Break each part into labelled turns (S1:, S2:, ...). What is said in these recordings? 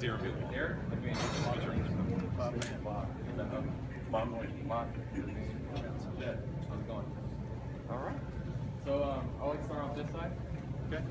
S1: Derek.
S2: Derek? Yeah, how's it going?
S1: All right.
S2: So I'll like to start off this side.
S1: Okay.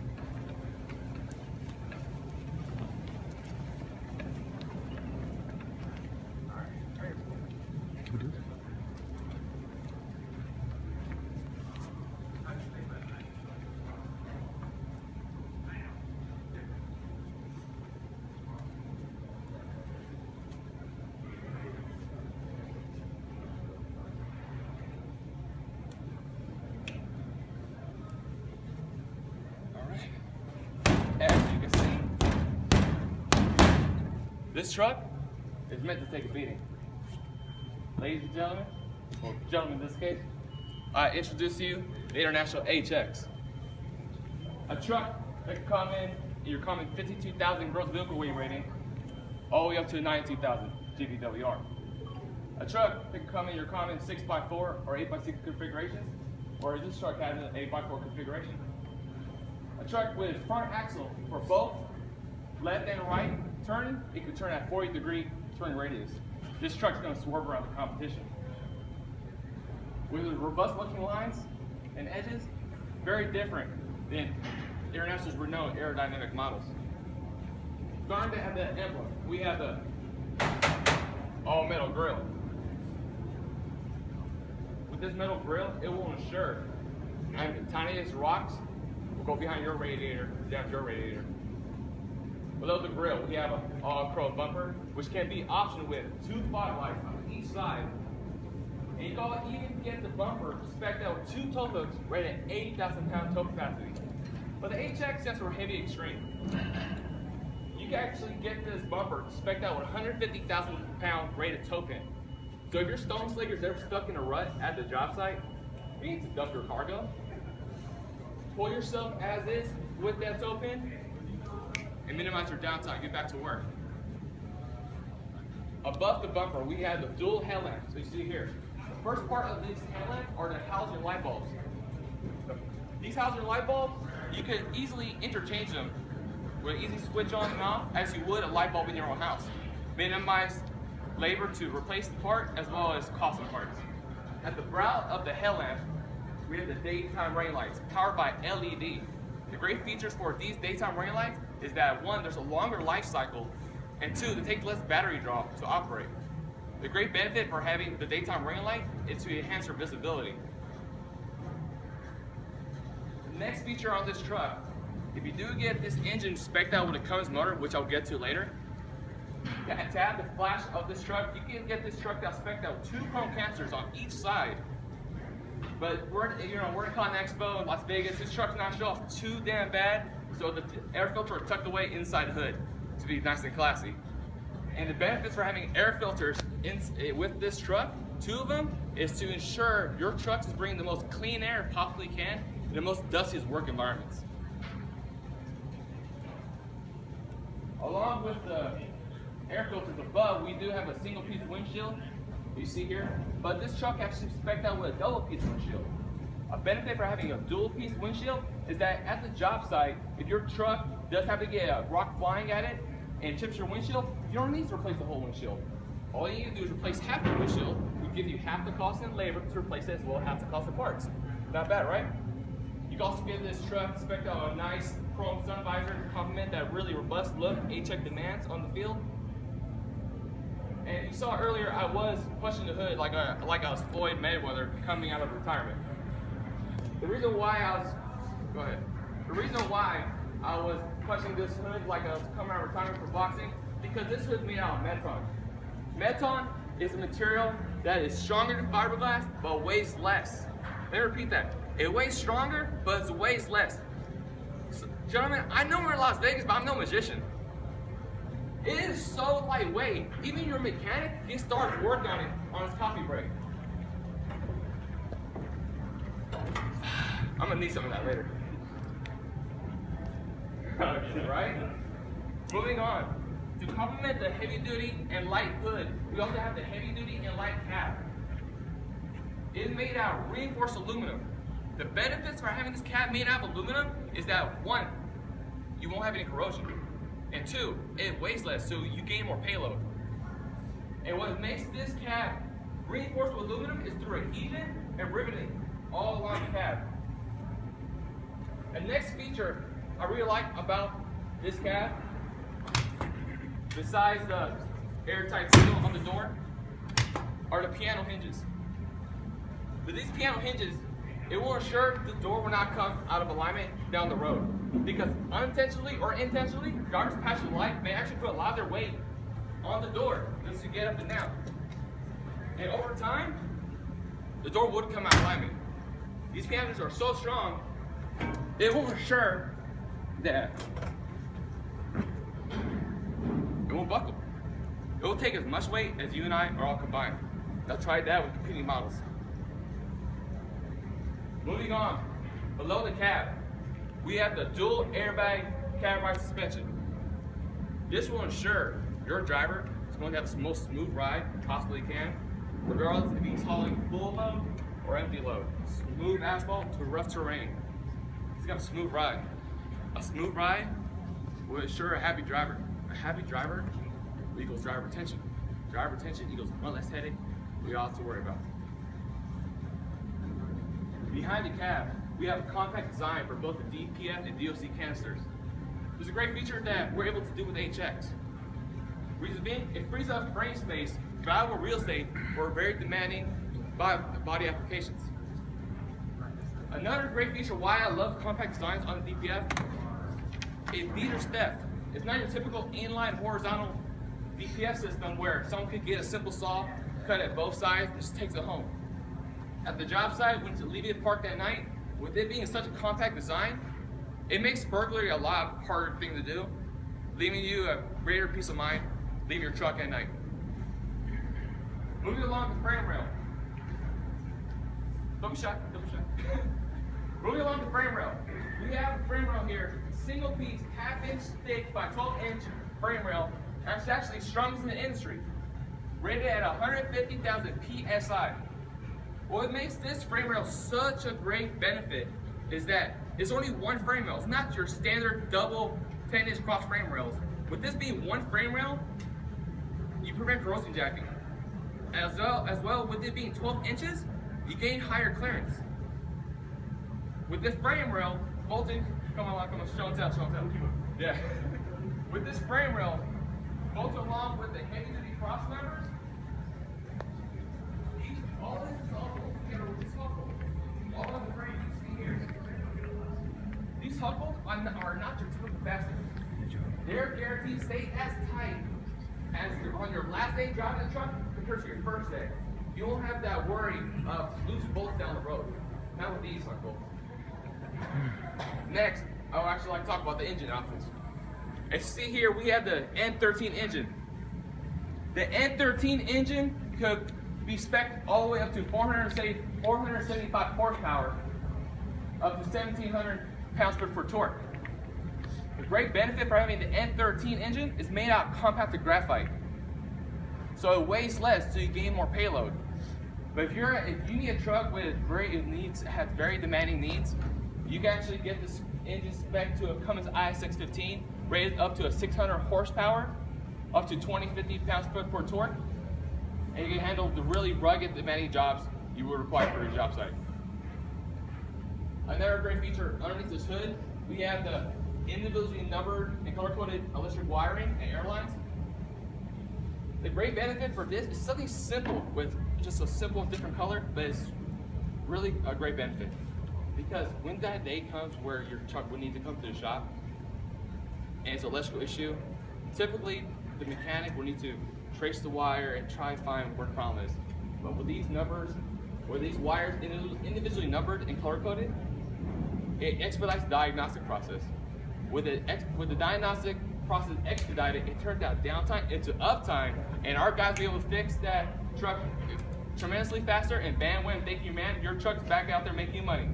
S2: As you can see, this truck is meant to take a beating. Ladies and gentlemen, or gentlemen in this case, I introduce to you the International HX. A truck that can come in your common 52,000 gross vehicle weight rating, all the way up to 92,000 GVWR. A truck that can come in your common 6x4 or 8x6 configurations, or this truck has an 8x4 configuration. A truck with front axle for both left and right turn, it can turn at 40-degree turn radius. This truck's going to swerve around the competition. With robust looking lines and edges, very different than International's renowned aerodynamic models. Starting to have that emblem, we have the all metal grille. With this metal grille, it will ensure the tiniest rocks will go behind your radiator, down to your radiator. Below the grille, we have an all-chrome bumper, which can be optioned with 2 fog lights on each side. And you can even get the bumper spec'd out with 2 tow hooks rated at 80,000 pound tow capacity. But the HX stands for heavy extreme. You can actually get this bumper spec'd out with 150,000 pound rated tow pin. So if your stone slicker's ever stuck in a rut at the job site, you need to dump your cargo, pull yourself as is with that tow pin, and minimize your downtime, get back to work. Above the bumper, we have the dual headlamps, so you see here. The first part of these headlamps are the halogen light bulbs. These halogen light bulbs, you can easily interchange them with an easy switch on and off as you would a light bulb in your own house. Minimize labor to replace the part as well as cost of parts. At the brow of the headlamp, we have the daytime running lights powered by LED. The great features for these daytime running lights is that 1, there's a longer life cycle, and 2, they take less battery draw to operate. The great benefit for having the daytime running light is to enhance your visibility. The next feature on this truck, if you do get this engine spec'd out with a Cummins motor, which I'll get to later, to have the flash of this truck, you can get this truck spec'd out with 2 chrome canisters on each side. But we're at ConExpo in Las Vegas. This truck's not show off too damn bad, so the air filter are tucked away inside the hood to be nice and classy. And the benefits for having air filters with this truck, 2 of them, is to ensure your truck is bringing the most clean air it possibly can in the most dustiest work environments. Along with the air filters above, we do have a single piece windshield, you see here, but this truck actually spec'd out with a double piece windshield. A benefit for having a dual piece windshield is that at the job site, if your truck does have to get a rock flying at it and chips your windshield, you don't need to replace the whole windshield. All you need to do is replace half the windshield, which gives you half the cost in labor to replace it as well as half the cost of parts. Not bad, right? You can also get this truck spec'd out with a nice chrome sun visor to complement that really robust look HX demands on the field. And you saw earlier, I was pushing the hood like I was Floyd Mayweather coming out of retirement. The reason why I was pushing this hood like I was coming out of retirement for boxing, because this hood's made out of Meton. Meton is a material that is stronger than fiberglass, but weighs less. Let me repeat that. It weighs stronger, but it weighs less. So, gentlemen, I know we're in Las Vegas, but I'm no magician. It is so lightweight. Even your mechanic can start working on it on his coffee break. I'm gonna need some of that later. Right? Moving on. To complement the heavy duty and light hood, we also have the heavy duty and light cab. It is made out of reinforced aluminum. The benefits for having this cab made out of aluminum is that 1, you won't have any corrosion. And 2, it weighs less, so you gain more payload. And what makes this cab reinforced with aluminum is through adhesion and riveting all along the cab. And next feature I really like about this cab, besides the airtight seal on the door, are the piano hinges. With these piano hinges, it will ensure the door will not come out of alignment down the road. Because unintentionally or intentionally, drivers passing light may actually put a lot of their weight on the door just to get up and down. And over time, the door would come out of alignment. These piano hinges are so strong, it will ensure that it won't buckle. It will take as much weight as you and I are all combined. I've tried that with competing models. Moving on, below the cab, we have the dual airbag cab ride suspension. This will ensure your driver is going to have the most smooth ride you possibly can, regardless if he's hauling full load or empty load. Smooth asphalt to rough terrain. He's got a smooth ride. A smooth ride will ensure a happy driver. A happy driver equals driver retention. Driver retention equals one less headache we all have to worry about. Behind the cab, we have a compact design for both the DPF and DOC canisters. There's a great feature that we're able to do with HX. Reason being, it frees up frame space, valuable real estate for very demanding body applications. Another great feature why I love compact designs on the DPF is meter depth. It's not your typical inline horizontal DPF system where someone could get a simple saw, cut at both sides, and just takes it home. At the job site, when it's leaving it parked at night, with it being such a compact design, it makes burglary a lot harder thing to do, leaving you a greater peace of mind leaving your truck at night. Moving along the frame rail. Don't be shy, don't be shy. Moving along the frame rail. We have a frame rail here, single piece, 1/2 inch thick by 12 inch frame rail, that's actually strongest in the industry, rated at 150,000 PSI. What makes this frame rail such a great benefit is that it's only one frame rail. It's not your standard double 10-inch cross frame rails. With this being one frame rail, you prevent corrosion jacking. As well, with it being 12 inches, you gain higher clearance. With this frame rail, bolted, come on, show and tell. Yeah. With this frame rail, bolted along with the heavy-duty cross members, all this is all put together with this huckle. All on the frame you see here. These huckles are not your typical fasteners. They're guaranteed to stay as tight as on your last day driving the truck compared to your first day. You won't have that worry of loose bolts down the road. Not with these huckles. Next, I would actually like to talk about the engine options. As you see here, we have the N13 engine. The N13 engine could be spec'd all the way up to 475 horsepower, up to 1,700 pounds-foot per torque. The great benefit for having the N13 engine is made out of compacted graphite, so it weighs less, so you gain more payload. But if you need a truck with has very demanding needs, you can actually get this engine spec to a Cummins IS615, rated up to a 600 horsepower, up to 2050 pounds-foot per torque, and you can handle the really rugged, demanding jobs you would require for your job site. Another great feature underneath this hood, we have the individually numbered and color-coded electric wiring and airlines. The great benefit for this is something simple with just a simple different color, but it's really a great benefit. Because when that day comes where your truck will need to come to the shop and it's an electrical issue, typically the mechanic will need to trace the wire and try to find where the problem is. But with these numbers, with these wires individually numbered and color-coded, it expedites the diagnostic process. With the diagnostic process expedited, it turns out downtime into uptime, and our guys will be able to fix that truck tremendously faster, and bam, wham, thank you, man, your truck's back out there making money.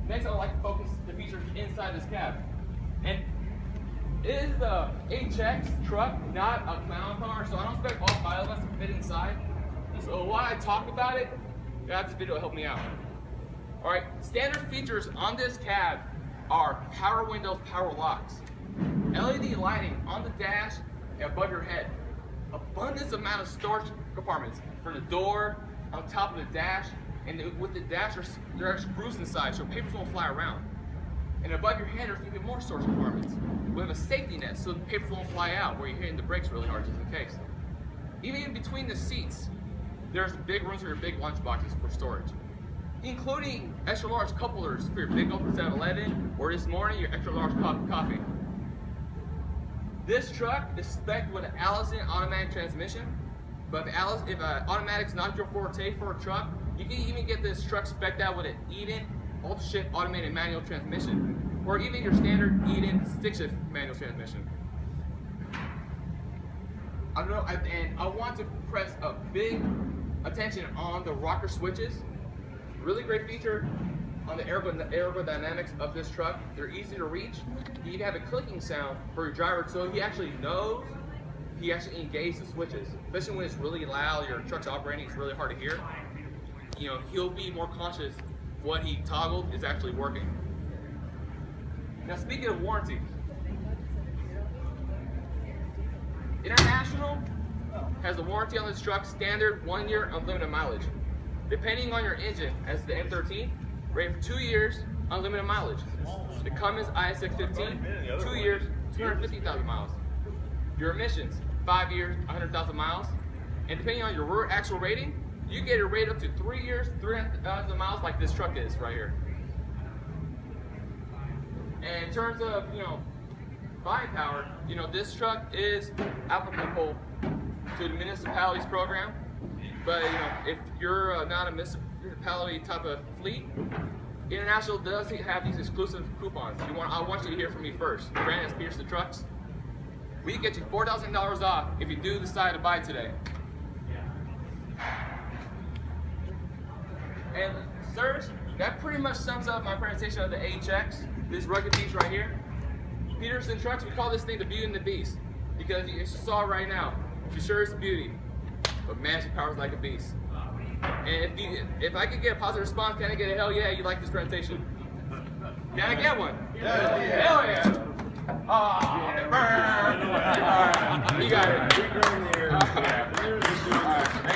S2: Next, I would like to focus the features inside this cab. And it is the HX truck, not a clown car, so I don't expect all 5 of us to fit inside. So while I talk about it, this video will help me out. Alright, standard features on this cab are power windows, power locks.
S1: LED lighting on the dash and above your head. Abundance amount of storage compartments from the door, on top of the dash, and with the dash there are screws inside so papers won't fly around. And above your head there's even more storage compartments with a safety net so the papers won't fly out where you're hitting the brakes really hard just in case. Even in between the seats, there's big rooms for your big lunch boxes for storage, including extra large couplers for your big old 7-Eleven or this morning your extra large cup of coffee. This truck is spec'd with an Allison automatic transmission, but if automatic's not your forte for a truck, you can even get this truck spec'd out with an Eden ultra shift automated manual transmission, or even your standard Eden stick shift manual transmission. I want to press a big attention on the rocker switches. Really great feature on the aerodynamics of this truck. They're easy to reach. You can have a clicking sound for your driver so he actually knows he actually engages the switches. Especially when it's really loud, your truck's operating, it's really hard to hear. You know, he'll be more conscious what he toggled is actually working. Now speaking of warranty, International has a warranty on this truck, standard 1 year unlimited mileage. Depending on your engine, as the M13, rated for 2 years, unlimited mileage. The Cummins IS615, 2 years, 250,000 miles. Your emissions, 5 years, 100,000 miles. And depending on your rear axle rating, you get it rated up to 3 years, 300,000 miles like this truck is right here. And in terms of, buying power, this truck is applicable to the municipalities program. But if you're not a municipality type of fleet, International does have these exclusive coupons. I want you to hear from me first. Brandon at Peterson Trucks. We can get you $4,000 off if you do decide to buy today. And sirs, that pretty much sums up my presentation of the AHX, this rugged beast right here. Peterson Trucks, we call this thing the Beauty and the Beast because you saw it right now. She sure is a beauty, but man, she powers like a beast. And if I could get a positive response, can I get a hell yeah, you like this presentation? Can I get one? Yeah. Hell yeah. Oh, burn. You got it.